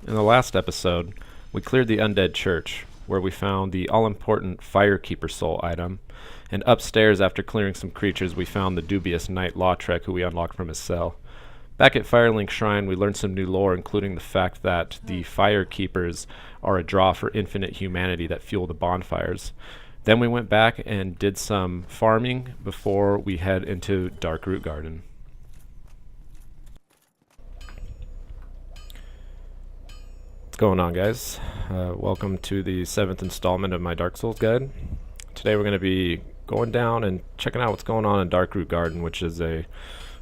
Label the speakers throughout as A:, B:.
A: In the last episode, we cleared the undead church, where we found the all-important Firekeeper soul item, and upstairs after clearing some creatures we found the dubious Knight Lautrec who we unlocked from his cell. Back at Firelink Shrine we learned some new lore, including the fact that the Firekeepers are a draw for infinite humanity that fuel the bonfires. Then we went back and did some farming before we head into Darkroot Garden. What's going on, guys? Welcome to the 7th installment of my Dark Souls guide. Today we're going to be going down and checking out what's going on in Darkroot Garden, which is a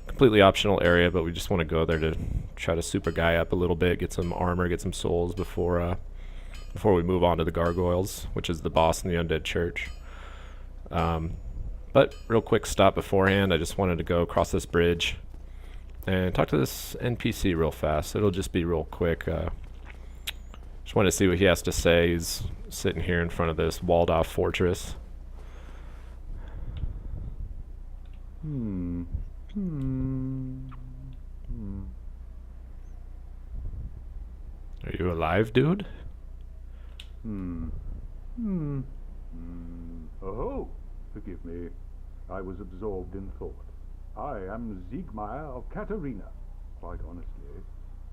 A: completely optional area, but we just want to go there to try to super guy up a little bit, get some armor, get some souls before we move on to the gargoyles, which is the boss in the undead church. But real quick stop beforehand, I just wanted to go across this bridge and talk to this NPC real fast. It'll just be real quick. Just wanted to see what he has to say. He's sitting here in front of this walled off fortress. Are you alive, dude?
B: Oh, forgive me. I was absorbed in thought. I am Siegmeyer of Katarina. Quite honestly,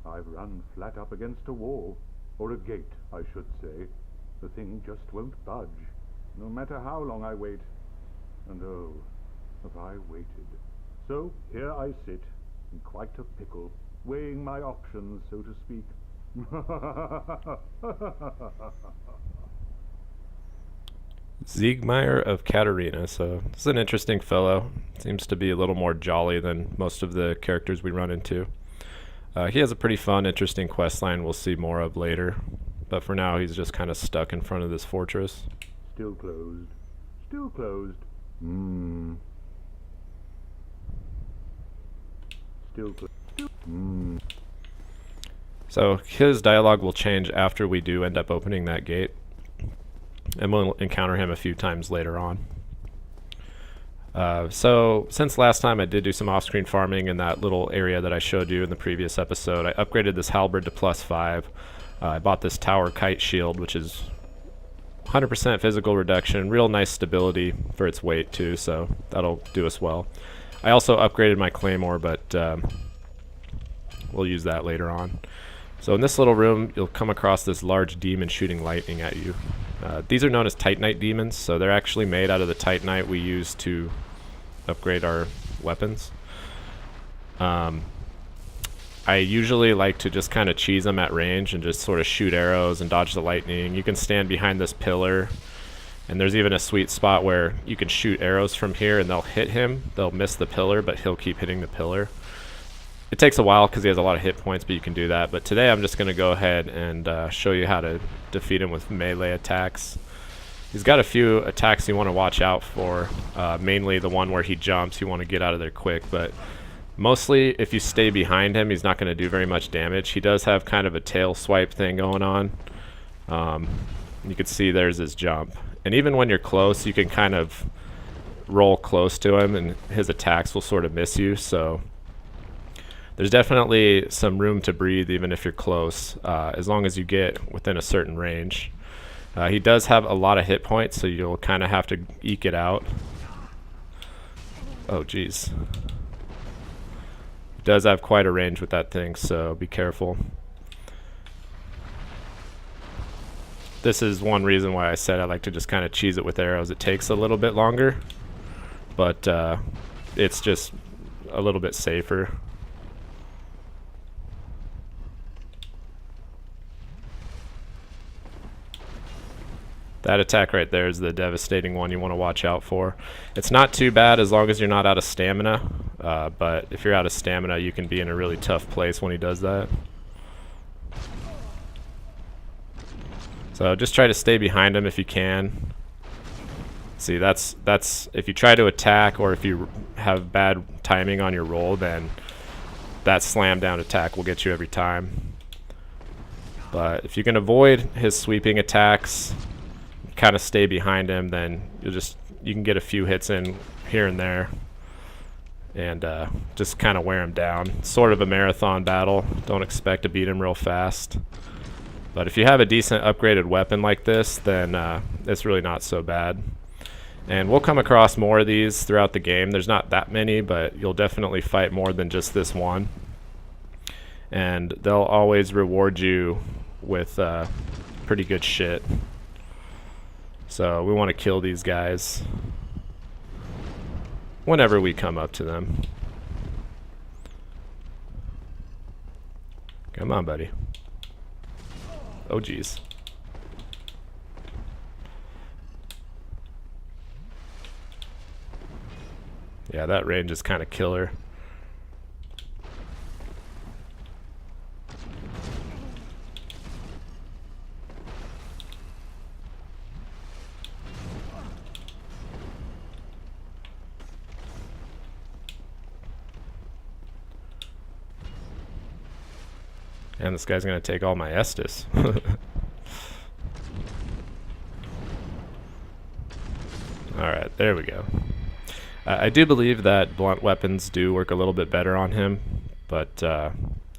B: I've run flat up against a wall. Or a gate, I should say. The thing just won't budge, no matter how long I wait. And oh, have I waited. So here I sit, in quite a pickle, weighing my options, so to speak.
A: Siegmeyer of Katarina, so this is an interesting fellow. Seems to be a little more jolly than most of the characters we run into. He has a pretty fun, interesting quest line we'll see more of later, but for now he's just kind of stuck in front of this fortress.
B: Still closed. Still closed. Still closed.
A: So his dialogue will change after we do end up opening that gate, and we'll encounter him a few times later on. So since last time I did do some off-screen farming in that little area that I showed you in the previous episode. I upgraded this halberd to +5. I bought this tower kite shield, which is 100% physical reduction, real nice stability for its weight too, so that'll do us well. I also upgraded my claymore, but we'll use that later on. So in this little room you'll come across this large demon shooting lightning at you. These are known as Titanite demons, so they're actually made out of the Titanite we use to upgrade our weapons. I usually like to just kind of cheese them at range and just sort of shoot arrows and dodge the lightning. You can stand behind this pillar, and there's even a sweet spot where you can shoot arrows from here and they'll hit him. They'll miss the pillar, but he'll keep hitting the pillar. It takes a while because he has a lot of hit points, but you can do that. But today I'm just going to go ahead and show you how to defeat him with melee attacks. He's got a few attacks you want to watch out for, mainly the one where he jumps. You want to get out of there quick, but mostly if you stay behind him, he's not going to do very much damage. He does have kind of a tail swipe thing going on. You can see there's his jump. And even when you're close, you can kind of roll close to him and his attacks will sort of miss you. So there's definitely some room to breathe even if you're close, as long as you get within a certain range. He does have a lot of hit points, so you'll kind of have to eke it out. Oh geez. He does have quite a range with that thing, so be careful. This is one reason why I said I like to just kind of cheese it with arrows. It takes a little bit longer, but it's just a little bit safer. That attack right there is the devastating one you want to watch out for. It's not too bad as long as you're not out of stamina, but if you're out of stamina you can be in a really tough place when he does that. So just try to stay behind him if you can. See, that's if you try to attack or if you have bad timing on your roll, then that slam down attack will get you every time. But if you can avoid his sweeping attacks, kind of stay behind him, then you can get a few hits in here and there, and just kind of wear him down. Sort of a marathon battle. Don't expect to beat him real fast. But if you have a decent upgraded weapon like this, then it's really not so bad. And we'll come across more of these throughout the game. There's not that many, but you'll definitely fight more than just this one. And they'll always reward you with pretty good shit. So we want to kill these guys whenever we come up to them. Come on, buddy. Oh, geez. Yeah, that range is kind of killer. And this guy's going to take all my Estus. Alright, there we go. I do believe that blunt weapons do work a little bit better on him, but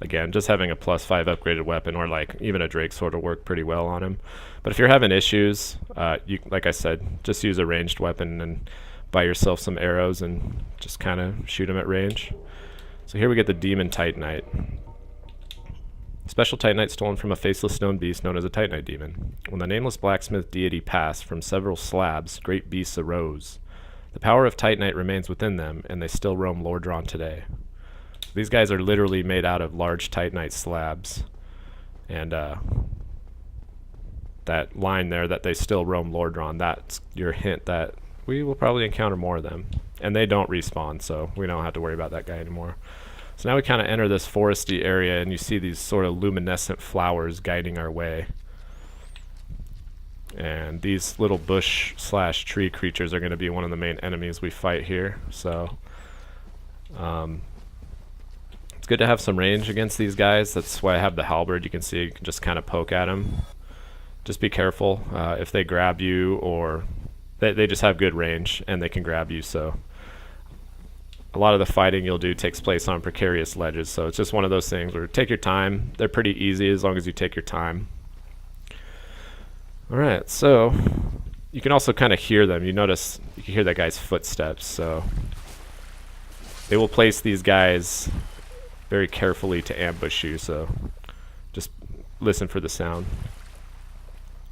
A: again, just having a +5 upgraded weapon or like even a Drake sword will work pretty well on him. But if you're having issues, you, like I said, just use a ranged weapon and buy yourself some arrows and just kind of shoot him at range. So here we get the Demon Titanite. Special Titanite stolen from a faceless stone beast known as a Titanite demon. When the nameless blacksmith deity passed, from several slabs, great beasts arose. The power of Titanite remains within them, and they still roam Lordran today. These guys are literally made out of large Titanite slabs. And that line there, that they still roam Lordran, that's your hint that we will probably encounter more of them. And they don't respawn, so we don't have to worry about that guy anymore. So now we kind of enter this foresty area, and you see these sort of luminescent flowers guiding our way. And these little bush / tree creatures are going to be one of the main enemies we fight here. So it's good to have some range against these guys. That's why I have the halberd. You can see you can just kind of poke at them. Just be careful if they grab you, or they just have good range and they can grab you. So a lot of the fighting you'll do takes place on precarious ledges. So it's just one of those things where take your time. They're pretty easy as long as you take your time. Alright, so you can also kind of hear them. You notice you can hear that guy's footsteps, so they will place these guys very carefully to ambush you, so just listen for the sound.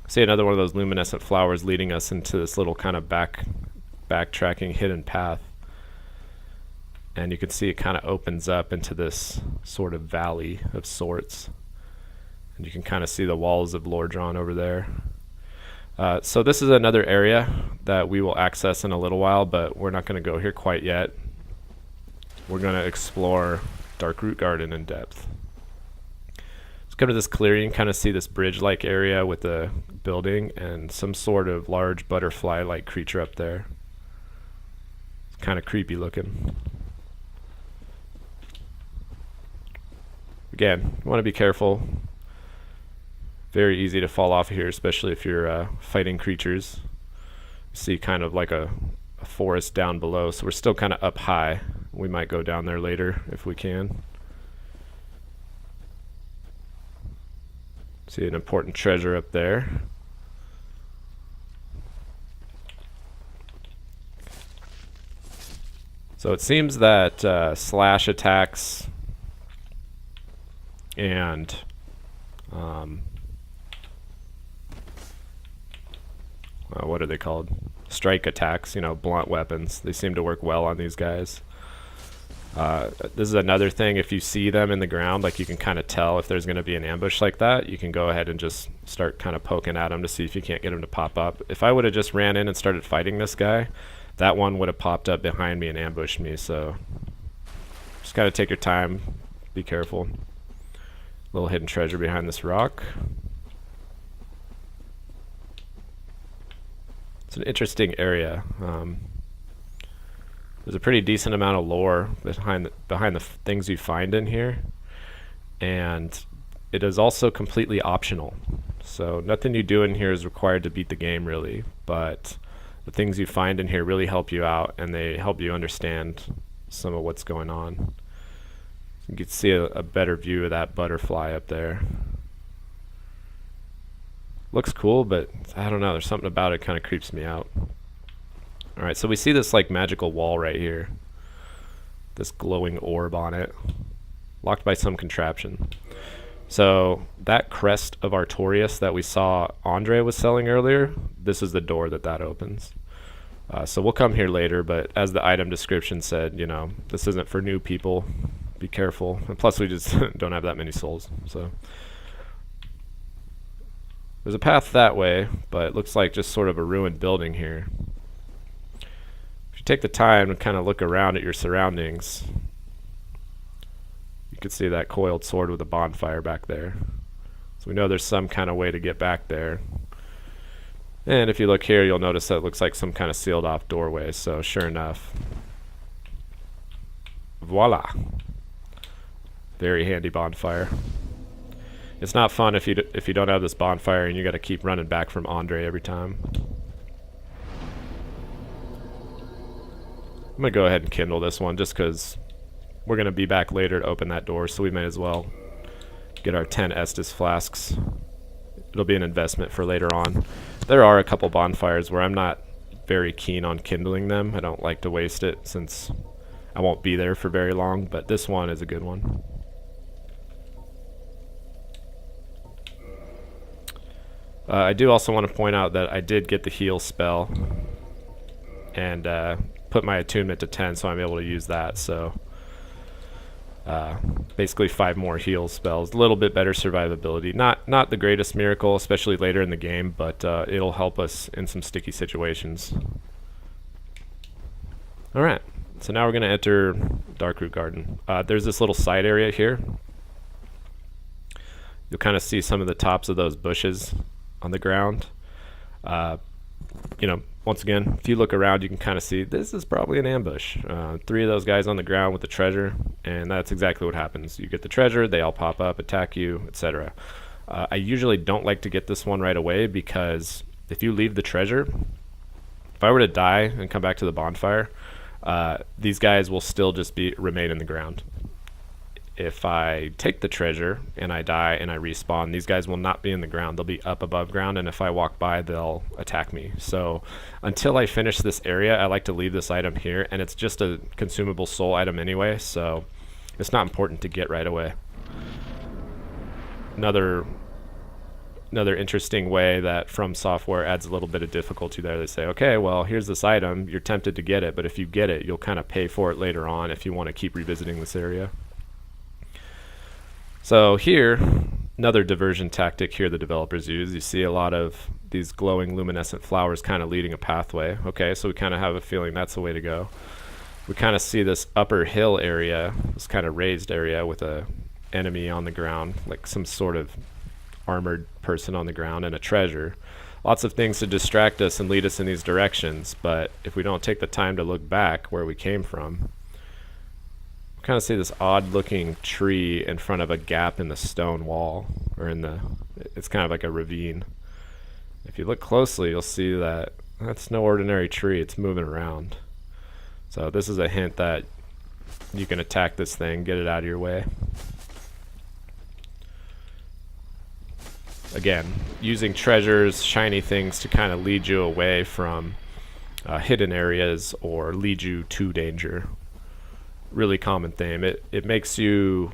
A: See another one of those luminescent flowers leading us into this little kind of backtracking hidden path. And you can see it kind of opens up into this sort of valley of sorts. And you can kind of see the walls of Lordran over there. So this is another area that we will access in a little while, but we're not going to go here quite yet. We're going to explore Darkroot Garden in depth. Let's come to this clearing, kind of see this bridge-like area with a building and some sort of large butterfly-like creature up there. It's kind of creepy looking. Again, you want to be careful. Very easy to fall off here, especially if you're fighting creatures. You see kind of like a forest down below, so we're still kind of up high. We might go down there later if we can. See an important treasure up there. So it seems that slash attacks and what are they called? Strike attacks, you know, blunt weapons. They seem to work well on these guys. This is another thing, if you see them in the ground, like you can kind of tell if there's going to be an ambush like that, you can go ahead and just start kind of poking at them to see if you can't get them to pop up. If I would have just ran in and started fighting this guy, that one would have popped up behind me and ambushed me, so just got to take your time, be careful. Little hidden treasure behind this rock. It's an interesting area. There's a pretty decent amount of lore behind the things you find in here, and it is also completely optional. So nothing you do in here is required to beat the game, really, but the things you find in here really help you out, and they help you understand some of what's going on. You can see a better view of that butterfly up there. Looks cool, but I don't know, there's something about it kind of creeps me out. Alright, so we see this like magical wall right here. This glowing orb on it. Locked by some contraption. So that crest of Artorias that we saw Andre was selling earlier, this is the door that opens. So we'll come here later, but as the item description said, you know, this isn't for new people. Be careful. And plus we just don't have that many souls. So there's a path that way, but it looks like just sort of a ruined building here. If you take the time to kind of look around at your surroundings, you can see that coiled sword with a bonfire back there. So we know there's some kind of way to get back there. And if you look here, you'll notice that it looks like some kind of sealed off doorway. So sure enough, voila. Very handy bonfire. It's not fun if you don't have this bonfire and you got to keep running back from Andre every time. I'm going to go ahead and kindle this one just because we're going to be back later to open that door, so we may as well get our 10 Estus flasks. It'll be an investment for later on. There are a couple bonfires where I'm not very keen on kindling them. I don't like to waste it since I won't be there for very long, but this one is a good one. I do also want to point out that I did get the heal spell and put my attunement to 10, so I'm able to use that. So basically 5 more heal spells, a little bit better survivability. Not the greatest miracle, especially later in the game, but it'll help us in some sticky situations. All right, so now we're going to enter Darkroot Garden. There's this little side area here. You'll kind of see some of the tops of those bushes on the ground. You know, once again, if you look around, you can kind of see this is probably an ambush. 3 of those guys on the ground with the treasure, and that's exactly what happens. You get the treasure, they all pop up, attack you, etc. I usually don't like to get this one right away because if you leave the treasure, if I were to die and come back to the bonfire, these guys will still just remain in the ground. If I take the treasure and I die and I respawn, these guys will not be in the ground. They'll be up above ground, and if I walk by, they'll attack me. So until I finish this area, I like to leave this item here, and it's just a consumable soul item anyway, so it's not important to get right away. Another interesting way that From Software adds a little bit of difficulty there. They say, okay, well, here's this item. You're tempted to get it, but if you get it, you'll kind of pay for it later on if you want to keep revisiting this area. So here, another diversion tactic here the developers use. You see a lot of these glowing luminescent flowers kind of leading a pathway. Okay, so we kind of have a feeling that's the way to go. We kind of see this upper hill area, this kind of raised area with a enemy on the ground, like some sort of armored person on the ground, and a treasure. Lots of things to distract us and lead us in these directions, but if we don't take the time to look back where we came from, kind of see this odd looking tree in front of a gap in the stone wall, or it's kind of like a ravine. If you look closely, you'll see that that's no ordinary tree. It's moving around. So this is a hint that you can attack this thing, get it out of your way. Again, using treasures, shiny things to kind of lead you away from hidden areas or lead you to danger. Really common theme. It makes you,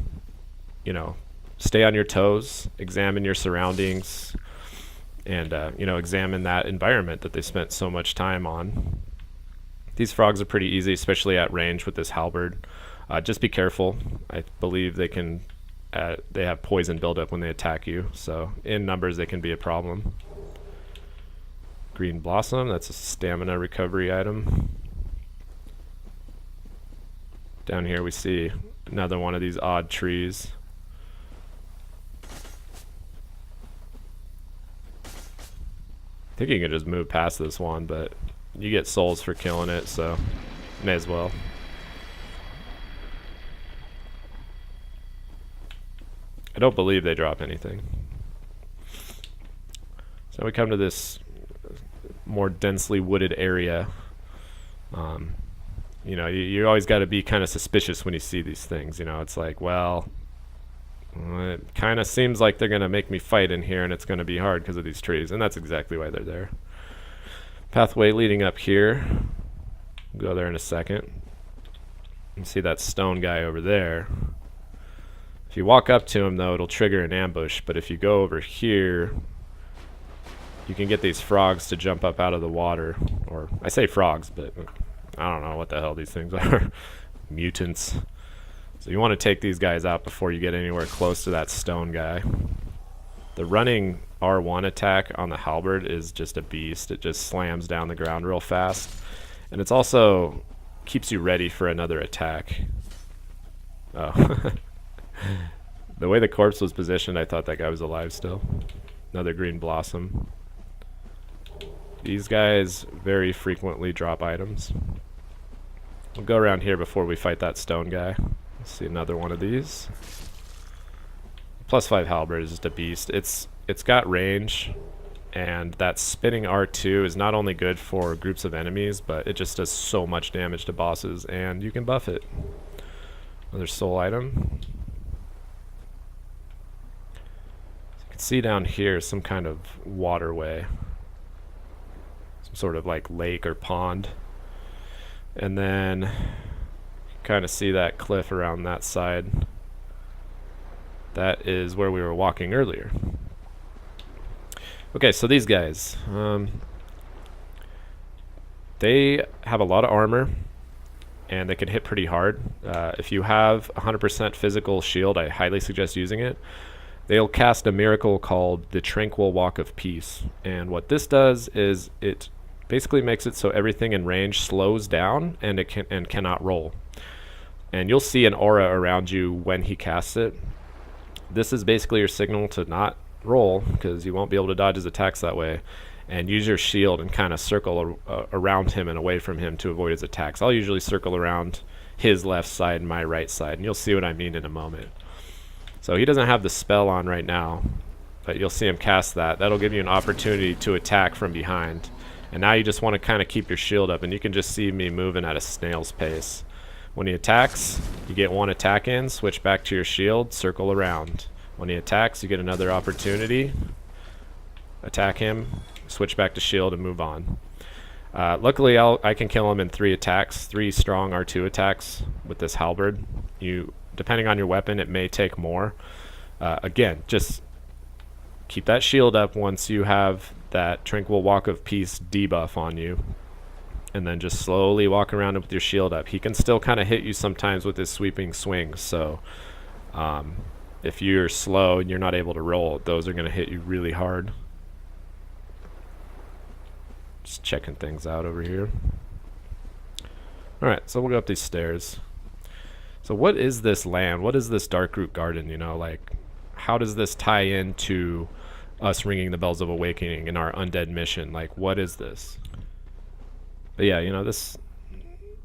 A: you know, stay on your toes, examine your surroundings, and you know, examine that environment that they spent so much time on. These frogs are pretty easy, especially at range with this halberd. Just be careful. I believe they have poison buildup when they attack you, so in numbers they can be a problem. Green blossom, that's a stamina recovery item. Down here we see another one of these odd trees. I think you can just move past this one, but you get souls for killing it, so may as well. I don't believe they drop anything. So we come to this more densely wooded area. you know, you always got to be kind of suspicious when you see these things. You know, it's like, well, it kind of seems like they're going to make me fight in here, and it's going to be hard because of these trees, and that's exactly why they're there. Pathway leading up here. We'll go there in a second. You see that stone guy over there. If you walk up to him, though, it'll trigger an ambush, but if you go over here, you can get these frogs to jump up out of the water. Or, I say frogs, but I don't know what the hell these things are. Mutants. So you want to take these guys out before you get anywhere close to that stone guy. The running R1 attack on the halberd is just a beast. It just slams down the ground real fast. And it's also keeps you ready for another attack. Oh. The way the corpse was positioned, I thought that guy was alive still. Another green blossom. These guys very frequently drop items. We'll go around here before we fight that stone guy. Let's see another one of these. +5 halberd is just a beast. It's got range, and that spinning R2 is not only good for groups of enemies, but it just does so much damage to bosses, and you can buff it. Another soul item. So you can see down here some kind of waterway. Some sort of like lake or pond. And then you kind of see that cliff around that side. That is where we were walking earlier. Okay, so these guys, they have a lot of armor, and they can hit pretty hard. If you have 100% physical shield, I highly suggest using it. They'll cast a miracle called the Tranquil Walk of Peace, and what this does is it basically makes it so everything in range slows down and it cannot roll. And you'll see an aura around you when he casts it. This is basically your signal to not roll, because you won't be able to dodge his attacks that way, and use your shield and kind of circle around him and away from him to avoid his attacks. I'll usually circle around his left side and my right side, and you'll see what I mean in a moment. So he doesn't have the spell on right now, but you'll see him cast that. That'll give you an opportunity to attack from behind, and now you just want to kind of keep your shield up, and you can just see me moving at a snail's pace. When he attacks, you get one attack in, switch back to your shield, circle around. When he attacks, you get another opportunity, attack him, switch back to shield, and move on. Luckily, I can kill him in 3 attacks, 3 strong R2 attacks with this halberd. Depending on your weapon, it may take more. Again, just keep that shield up once you have that Tranquil Walk of Peace debuff on you. And then just slowly walk around with your shield up. He can still kind of hit you sometimes with his sweeping swings, so if you're slow and you're not able to roll, those are going to hit you really hard. Just checking things out over here. Alright, so we'll go up these stairs. So what is this land? What is this Darkroot Garden? You know, like, how does this tie into us ringing the bells of awakening in our undead mission? Like, what is this? But yeah, you know, this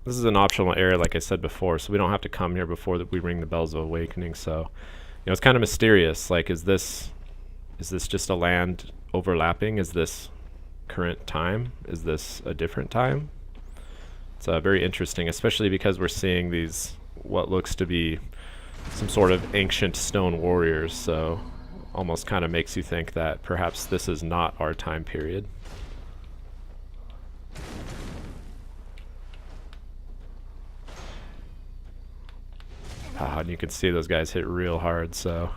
A: is an optional area, like I said before, so we don't have to come here before we ring the bells of awakening. So, you know, it's kind of mysterious. Like, is this just a land overlapping? Is this current time? Is this a different time? It's very interesting, especially because we're seeing these what looks to be some sort of ancient stone warriors. So, almost kind of makes you think that perhaps this is not our time period. And you can see those guys hit real hard, so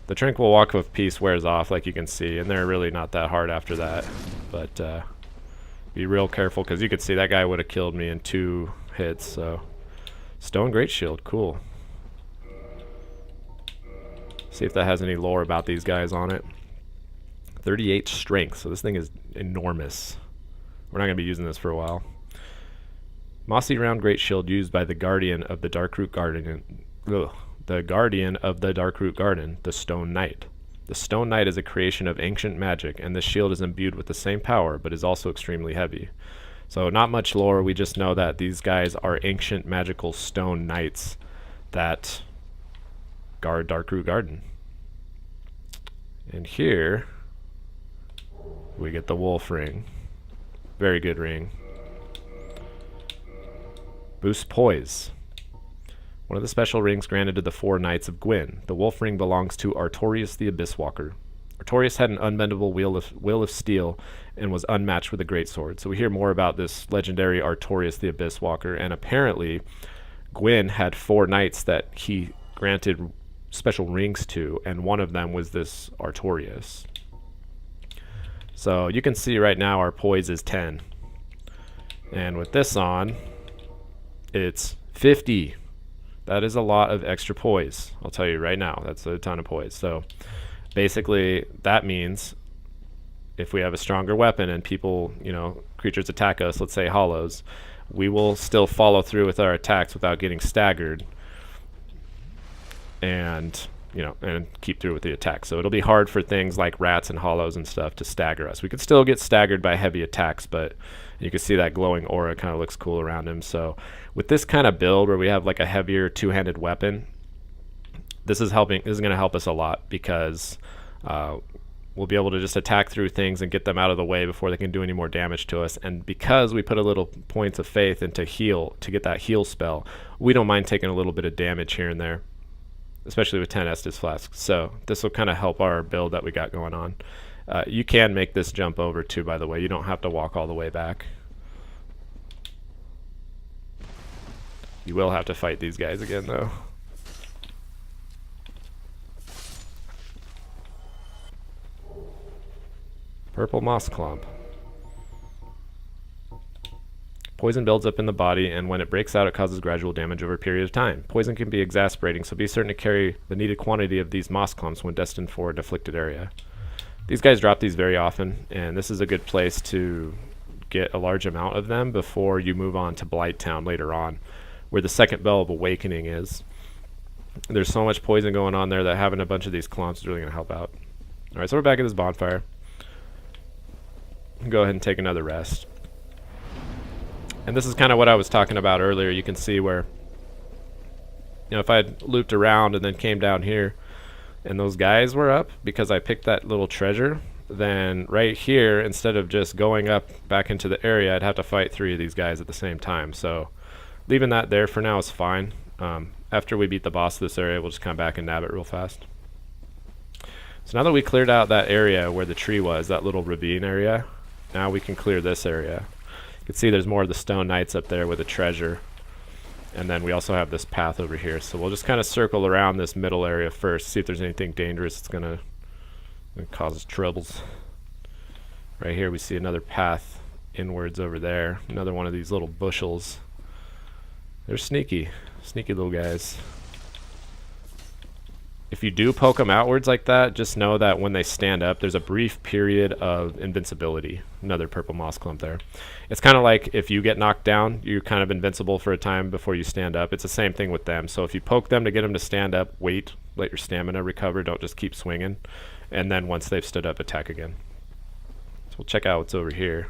A: the Tranquil Walk of Peace wears off, like you can see, and they're really not that hard after that. But be real careful, because you could see that guy would have killed me in 2 hits. So Stone Great Shield, cool. See if that has any lore about these guys on it. 38 strength, so this thing is enormous. We're not going to be using this for a while. Mossy round great shield used by the guardian of the Darkroot Garden. The guardian of the Darkroot Garden, the Stone Knight. The Stone Knight is a creation of ancient magic, and this shield is imbued with the same power, but is also extremely heavy. So not much lore, we just know that these guys are ancient magical stone knights that guard Darkroot Garden. And here we get the wolf ring. Very good ring. Boost Poise. One of the special rings granted to the 4 Knights of Gwyn. The wolf ring belongs to Artorius the Abyss Walker. Artorius had an unbendable will of steel and was unmatched with a greatsword. So we hear more about this legendary Artorius the Abyss Walker, and apparently Gwyn had 4 knights that he granted special rings to, and one of them was this Artorius. So you can see right now our poise is 10. And with this on, it's 50. That is a lot of extra poise. I'll tell you right now, that's a ton of poise. So basically that means if we have a stronger weapon and people, creatures attack us, let's say hollows, we will still follow through with our attacks without getting staggered and keep through with the attack. So it'll be hard for things like rats and hollows and stuff to stagger us. We could still get staggered by heavy attacks, but you can see that glowing aura kind of looks cool around him. So with this kind of build where we have like a heavier 2-handed weapon, this is going to help us a lot, because we'll be able to just attack through things and get them out of the way before they can do any more damage to us. And because we put a little points of faith into heal to get that heal spell, we don't mind taking a little bit of damage here and there, especially with 10 Estus Flasks. So this will kind of help our build that we got going on. You can make this jump over too, by the way. You don't have to walk all the way back. You will have to fight these guys again, though. Purple Moss Clump. Poison builds up in the body, and when it breaks out, it causes gradual damage over a period of time. Poison can be exasperating, so be certain to carry the needed quantity of these moss clumps when destined for a afflicted area. These guys drop these very often, and this is a good place to get a large amount of them before you move on to Blighttown later on, where the second Bell of Awakening is. There's so much poison going on there that having a bunch of these clumps is really going to help out. Alright, so we're back at this bonfire. Go ahead and take another rest. And this is kind of what I was talking about earlier. You can see where, if I had looped around and then came down here and those guys were up because I picked that little treasure, then right here, instead of just going up back into the area, I'd have to fight 3 of these guys at the same time. So leaving that there for now is fine. After we beat the boss of this area, we'll just come back and nab it real fast. So now that we cleared out that area where the tree was, that little ravine area, now we can clear this area. You can see there's more of the stone knights up there with a treasure. And then we also have this path over here. So we'll just kind of circle around this middle area first, see if there's anything dangerous that's going to cause us troubles. Right here we see another path inwards over there. Another one of these little bushels. They're sneaky. Sneaky little guys. If you do poke them outwards like that, just know that when they stand up, there's a brief period of invincibility. Another purple moss clump there. It's kind of like if you get knocked down, you're kind of invincible for a time before you stand up. It's the same thing with them. So if you poke them to get them to stand up, wait, let your stamina recover, don't just keep swinging. And then once they've stood up, attack again. So we'll check out what's over here.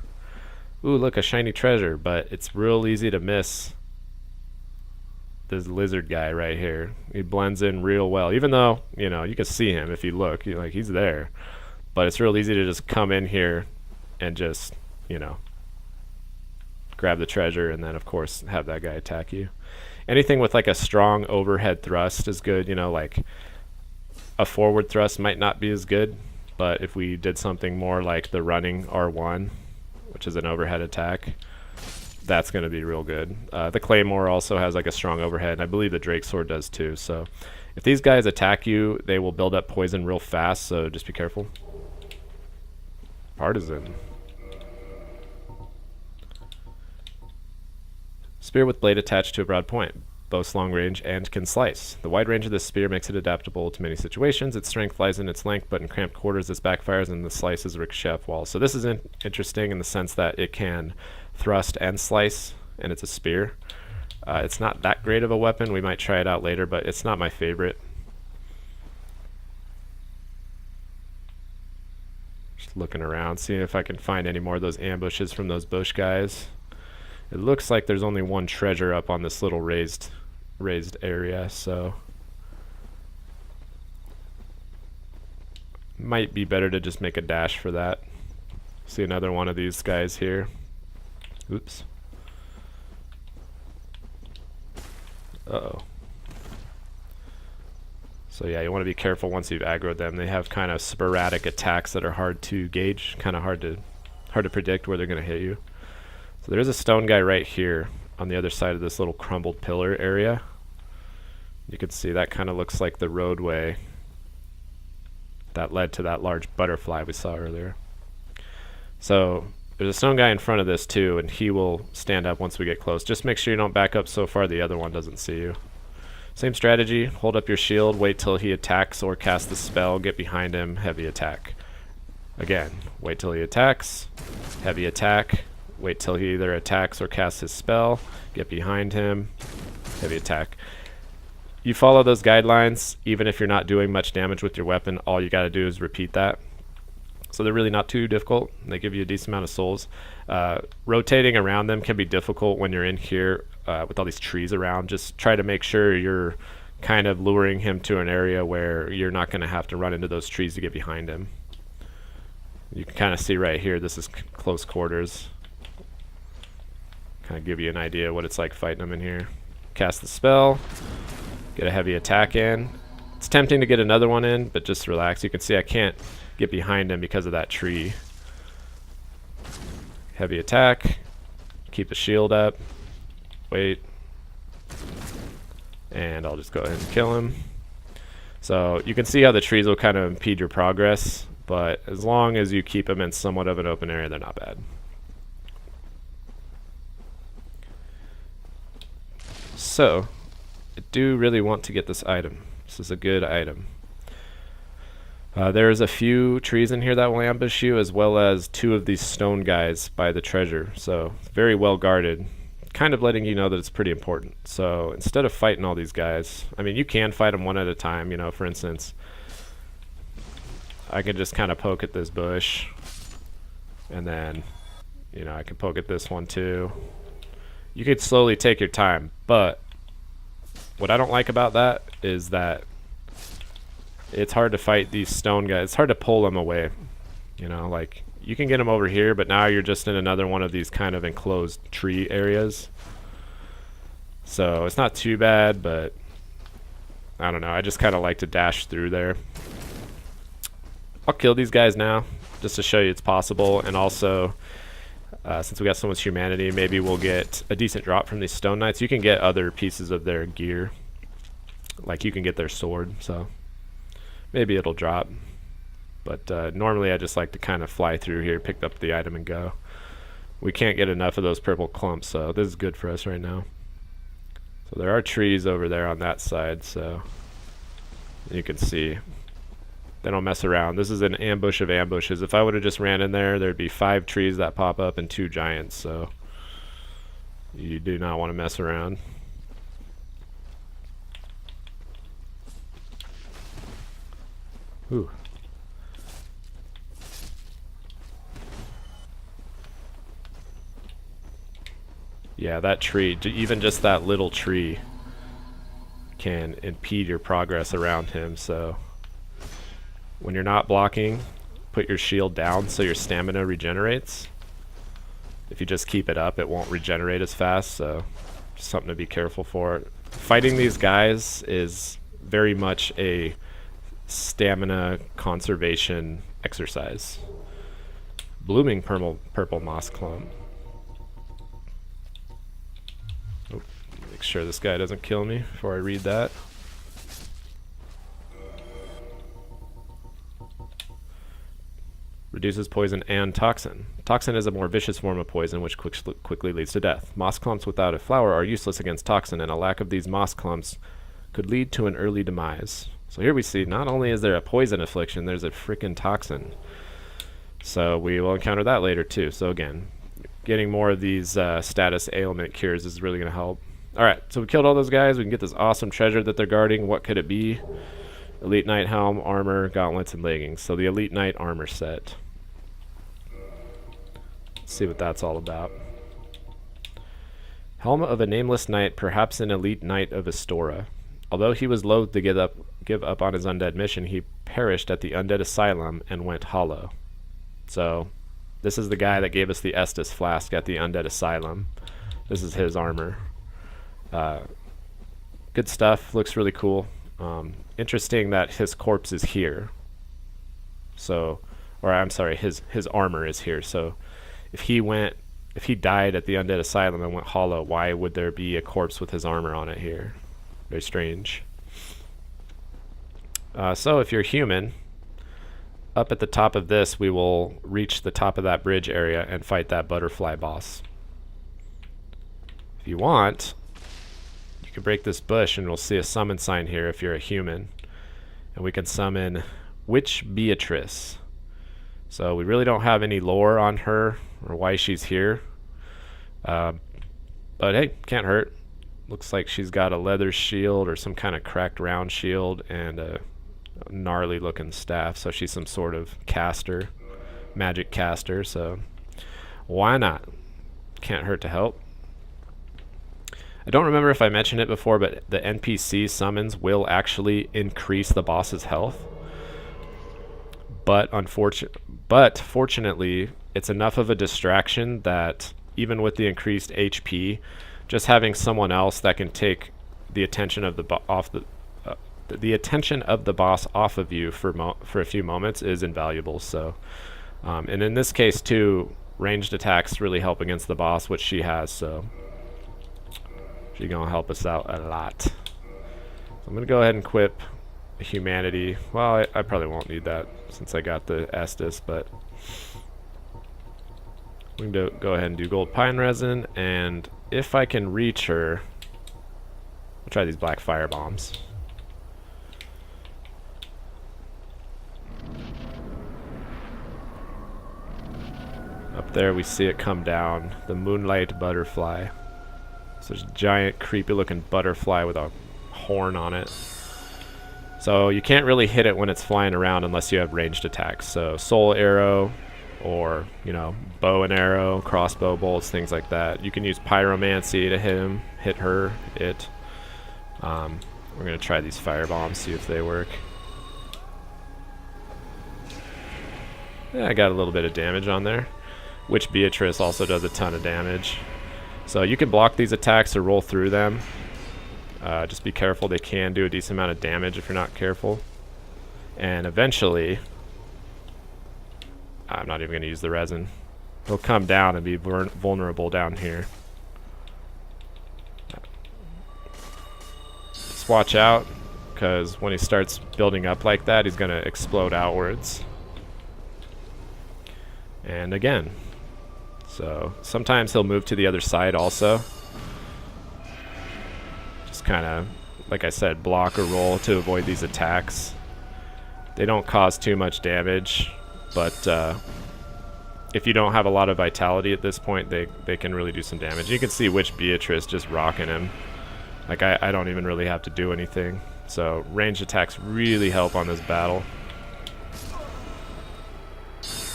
A: Ooh, look, a shiny treasure, but it's real easy to miss this lizard guy right here. He blends in real well, even though you can see him if you look. He's there, but it's real easy to just come in here and just grab the treasure, and then of course have that guy attack you. Anything with like a strong overhead thrust is good. Like a forward thrust might not be as good, but if we did something more like the running R1, which is an overhead attack, that's going to be real good. The Claymore also has like a strong overhead, and I believe the Drake Sword does too. So if these guys attack you, they will build up poison real fast, so just be careful. Partisan. Spear with blade attached to a broad point. Boasts long range and can slice. The wide range of this spear makes it adaptable to many situations. Its strength lies in its length, but in cramped quarters this backfires and the slices ricochet off walls. So this is interesting in the sense that it can thrust and slice, and it's a spear. It's not that great of a weapon. We might try it out later, but it's not my favorite. Just looking around, seeing if I can find any more of those ambushes from those bush guys. It looks like there's only one treasure up on this little raised area, so might be better to just make a dash for that. See another one of these guys here. Oops. Uh-oh. So yeah, you want to be careful once you've aggroed them. They have kind of sporadic attacks that are hard to gauge, kind of hard to predict where they're going to hit you. So there's a stone guy right here on the other side of this little crumbled pillar area. You can see that kind of looks like the roadway that led to that large butterfly we saw earlier. So there's a stone guy in front of this too, and he will stand up once we get close. Just make sure you don't back up so far the other one doesn't see you. Same strategy, hold up your shield, wait till he attacks or casts the spell, get behind him, heavy attack. Again, wait till he attacks, heavy attack, wait till he either attacks or casts his spell, get behind him, heavy attack. You follow those guidelines, even if you're not doing much damage with your weapon, all you gotta do is repeat that. So they're really not too difficult. They give you a decent amount of souls. Rotating around them can be difficult when you're in here with all these trees around. Just try to make sure you're kind of luring him to an area where you're not going to have to run into those trees to get behind him. You can kind of see right here, this is close quarters. Kind of give you an idea what it's like fighting them in here. Cast the spell, get a heavy attack in. It's tempting to get another one in, but just relax. You can see I can't get behind him because of that tree. Heavy attack, keep the shield up, wait, and I'll just go ahead and kill him. So you can see how the trees will kind of impede your progress, but as long as you keep them in somewhat of an open area, they're not bad. So I do really want to get this item. This is a good item. There's a few trees in here that will ambush you, as well as 2 of these stone guys by the treasure. So very well guarded, kind of letting you know that it's pretty important. So instead of fighting all these guys, I mean, you can fight them one at a time. You know, for instance, I could just kind of poke at this bush, and then, you know, I can poke at this one too. You could slowly take your time, but what I don't like about that is that it's hard to fight these stone guys. It's hard to pull them away. You know, like, you can get them over here, but now you're just in another one of these kind of enclosed tree areas. So it's not too bad, but I don't know. I just kind of like to dash through there. I'll kill these guys now, just to show you it's possible. And also, since we got so much humanity, maybe we'll get a decent drop from these stone knights. You can get other pieces of their gear. Like, you can get their sword, so maybe it'll drop. But normally I just like to kind of fly through here, pick up the item and go. We can't get enough of those purple clumps, so this is good for us right now. So there are trees over there on that side, so you can see they don't mess around. This is an ambush of ambushes. If I would have just ran in there, there'd be 5 trees that pop up and 2 giants, so you do not want to mess around. Ooh. Yeah, that tree, even just that little tree can impede your progress around him, so when you're not blocking, put your shield down so your stamina regenerates. If you just keep it up, it won't regenerate as fast, so just something to be careful for. Fighting these guys is very much a stamina conservation exercise. Blooming purple moss clump. Oh, make sure this guy doesn't kill me before I read that. Reduces poison and toxin. Toxin is a more vicious form of poison which quickly leads to death. Moss clumps without a flower are useless against toxin, and a lack of these moss clumps could lead to an early demise. So here we see not only is there a poison affliction, there's a freaking toxin. So we will encounter that later too. So again, getting more of these status ailment cures is really going to help. Alright, so we killed all those guys. We can get this awesome treasure that they're guarding. What could it be? Elite Knight helm, armor, gauntlets, and leggings. So the Elite Knight armor set. Let's see what that's all about. Helm of a nameless knight, perhaps an elite knight of Astora. Although he was loath to give up on his undead mission, he perished at the undead asylum and went hollow. So this is the guy that gave us the Estus flask at the undead asylum. This is his armor. good stuff. Looks really cool. Interesting that his corpse is here. So, or I'm sorry, his armor is here. So, if he died at the Undead Asylum and went hollow, why would there be a corpse with his armor on it here? Very strange. So if you're human, up at the top of this, we will reach the top of that bridge area and fight that butterfly boss. If you want, you can break this bush and we'll see a summon sign here if you're a human. And we can summon Witch Beatrice. So we really don't have any lore on her or why she's here. But hey, can't hurt. Looks like she's got a leather shield or some kind of cracked round shield and a gnarly looking staff. So she's some sort of caster, magic caster. So why not? Can't hurt to help. I don't remember if I mentioned it before, but the NPC summons will actually increase the boss's health. But fortunately, it's enough of a distraction that even with the increased HP, just having someone else that can take the attention of the attention of the boss off of you for a few moments is invaluable. So, and in this case too, ranged attacks really help against the boss, which she has. So she's gonna help us out a lot. So I'm gonna go ahead and equip humanity. Well, I probably won't need that since I got the Estus, but we can go ahead and do gold pine resin, and if I can reach her, we'll try these black fire bombs. Up there we see it come down, the moonlight butterfly. So there's a giant creepy looking butterfly with a horn on it. So you can't really hit it when it's flying around unless you have ranged attacks. So soul arrow, or bow and arrow, crossbow bolts, things like that. You can use pyromancy to hit her. We're gonna try these fire bombs, see if they work. Yeah, I got a little bit of damage on there. Witch Beatrice also does a ton of damage. So you can block these attacks or roll through them. Just be careful, they can do a decent amount of damage if you're not careful. And eventually, I'm not even going to use the resin. He'll come down and be vulnerable down here. Just watch out, because when he starts building up like that, he's going to explode outwards. And again. So sometimes he'll move to the other side also. Just kind of, like I said, block or roll to avoid these attacks. They don't cause too much damage, but if you don't have a lot of vitality at this point, they can really do some damage. You can see Witch Beatrice just rocking him. Like I don't even really have to do anything. So ranged attacks really help on this battle.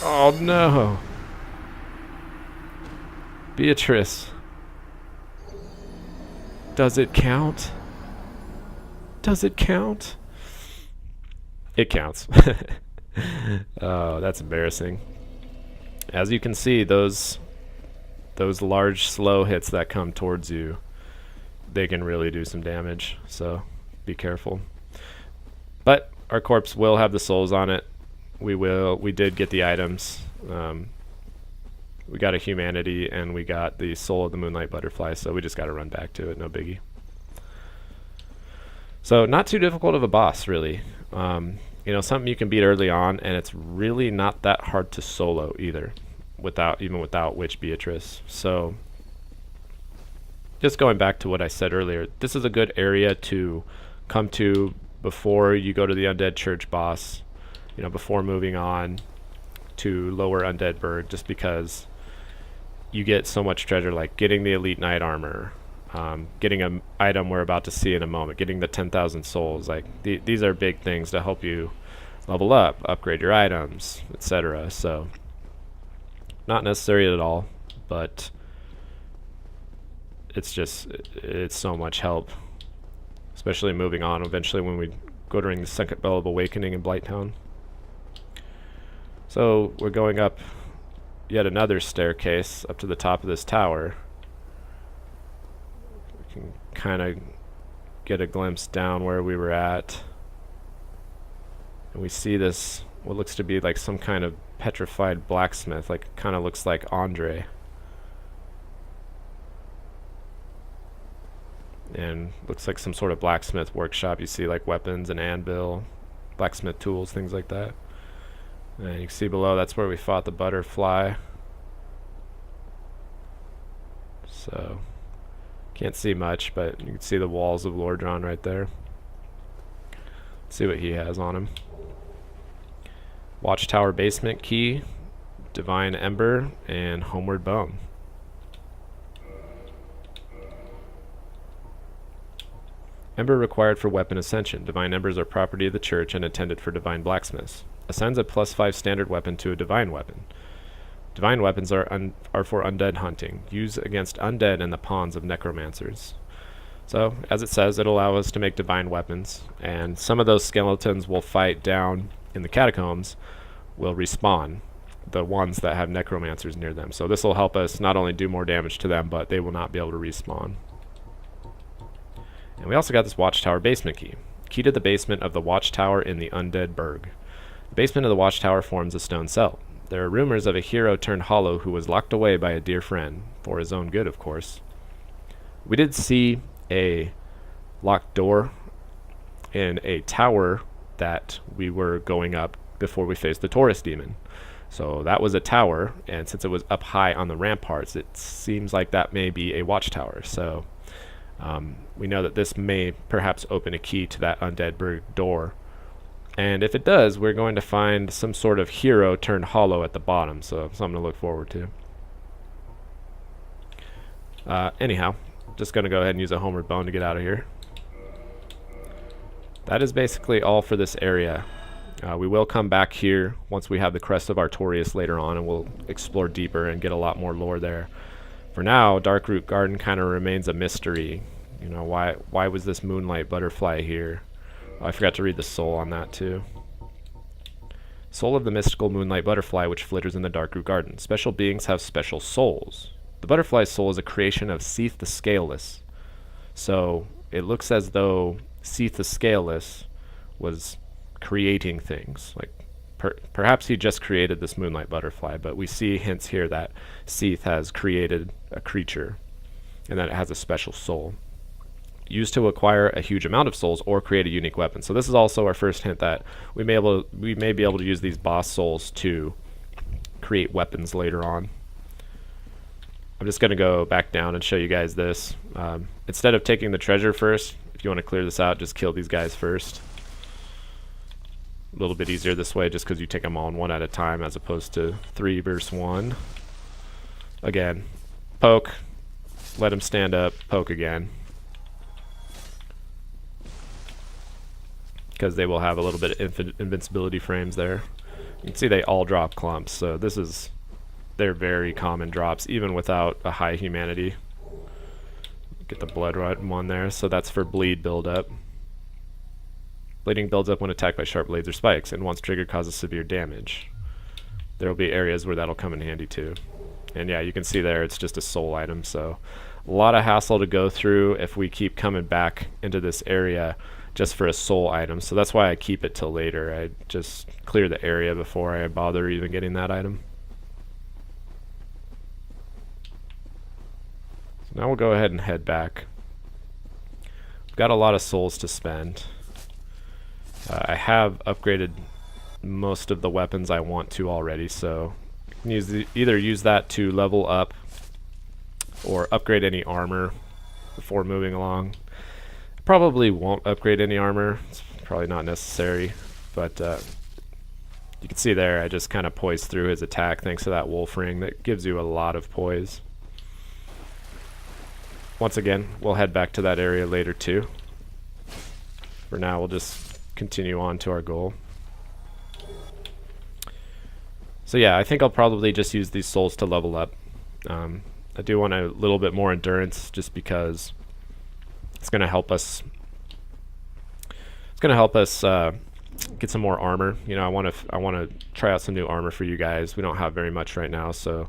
A: Oh no! Beatrice. Does it count? Does it count? It counts. Oh, that's embarrassing. As you can see, those large slow hits that come towards you, they can really do some damage, so be careful. But our corpse will have the souls on it. We did get the items. We got a humanity and we got the soul of the moonlight butterfly, so we just got to run back to it, no biggie. So not too difficult of a boss, really. Something you can beat early on, and it's really not that hard to solo either, even without Witch Beatrice. So just going back to what I said earlier, this is a good area to come to before you go to the Undead Church boss, before moving on to Lower Undead Burg, just because you get so much treasure, like getting the Elite Knight armor, getting an item we're about to see in a moment, getting the 10,000 souls. Like these are big things to help you level up, upgrade your items, etc. So not necessary at all, but it's so much help, especially moving on eventually when we go during the second Bell of Awakening in Blighttown. So we're going up yet another staircase up to the top of this tower. We can kind of get a glimpse down where we were at. And we see this, what looks to be like some kind of petrified blacksmith, like kind of looks like Andre. And looks like some sort of blacksmith workshop. You see like weapons and anvil, blacksmith tools, things like that. And you can see below, that's where we fought the butterfly. So, can't see much, but you can see the walls of Lordran right there. Let's see what he has on him. Watchtower basement key, Divine Ember, and Homeward Bone. Ember required for weapon ascension. Divine Embers are property of the church and intended for divine blacksmiths. Assigns a +5 standard weapon to a divine weapon. Divine weapons are for undead hunting. Use against undead and the pawns of necromancers. So, as it says, it'll allow us to make divine weapons, and some of those skeletons we'll fight down in the catacombs will respawn, the ones that have necromancers near them. So this will help us not only do more damage to them, but they will not be able to respawn. And we also got this Watchtower basement key. Key to the basement of the Watchtower in the Undead Burg. The basement of the Watchtower forms a stone cell. There are rumors of a hero turned hollow who was locked away by a dear friend, for his own good, of course. We did see a locked door in a tower that we were going up before we faced the Taurus demon. So that was a tower, and since it was up high on the ramparts, it seems like that may be a watchtower. So we know that this may perhaps open a key to that Undead Burg door. And if it does, we're going to find some sort of hero turned hollow at the bottom, so something to look forward to. Anyhow, just going to go ahead and use a Homeward Bone to get out of here. That is basically all for this area. We will come back here once we have the Crest of Artorias later on, and we'll explore deeper and get a lot more lore there. For now, Darkroot Garden kind of remains a mystery. You know, why was this moonlight butterfly here? Oh, I forgot to read the soul on that too. Soul of the mystical moonlight butterfly which flitters in the Darkroot Garden. Special beings have special souls. The butterfly's soul is a creation of Seath the Scaleless. So it looks as though Seath the Scaleless was creating things. Like perhaps he just created this moonlight butterfly, but we see hints here that Seath has created a creature and that it has a special soul. Used to acquire a huge amount of souls or create a unique weapon. So this is also our first hint that we may be able to use these boss souls to create weapons later on. I'm just going to go back down and show you guys this. Instead of taking the treasure first, if you want to clear this out, just kill these guys first. A little bit easier this way just because you take them on one at a time as opposed to 3 versus 1. Again, poke, let him stand up, poke again. Because they will have a little bit of invincibility frames there. You can see they all drop clumps, so they're very common drops, even without a high humanity. Get the blood right one there, so that's for bleed buildup. Bleeding builds up when attacked by sharp blades or spikes, and once triggered causes severe damage. There will be areas where that'll come in handy too. And yeah, you can see there it's just a soul item, so a lot of hassle to go through if we keep coming back into this area just for a soul item. So that's why I keep it till later. I just clear the area before I bother even getting that item. So now we'll go ahead and head back. We've got a lot of souls to spend. I have upgraded most of the weapons I want to already, so you can either use that to level up or upgrade any armor before moving along. Probably won't upgrade any armor. It's probably not necessary, but you can see there I just kind of poised through his attack thanks to that wolf ring that gives you a lot of poise. Once again, we'll head back to that area later too. For now, we'll just continue on to our goal. So yeah, I think I'll probably just use these souls to level up. I do want a little bit more endurance just because it's going to help us. It's going to help us get some more armor. You know, I want to try out some new armor for you guys. We don't have very much right now, so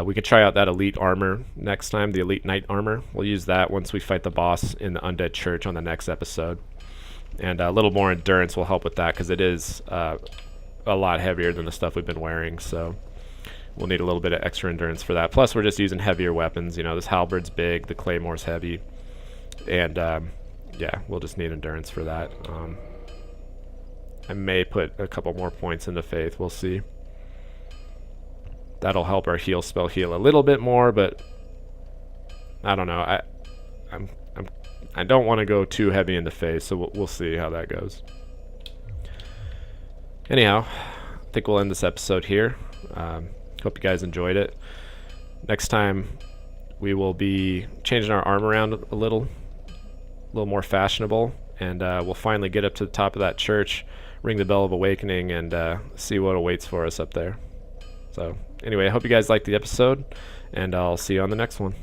A: We could try out that elite armor next time, the elite knight armor. We'll use that once we fight the boss in the undead church on the next episode. And a little more endurance will help with that, because it is a lot heavier than the stuff we've been wearing, so we'll need a little bit of extra endurance for that. Plus, we're just using heavier weapons. You know, this halberd's big, the claymore's heavy, and yeah, we'll just need endurance for that. I may put a couple more points into faith. We'll see. That'll help our heal spell heal a little bit more, but I don't know. I don't want to go too heavy into faith, so we'll see how that goes. Anyhow, I think we'll end this episode here. Hope you guys enjoyed it. Next time, we will be changing our arm around a little more fashionable, and we'll finally get up to the top of that church, ring the bell of awakening, and see what awaits for us up there. So anyway, I hope you guys liked the episode, and I'll see you on the next one.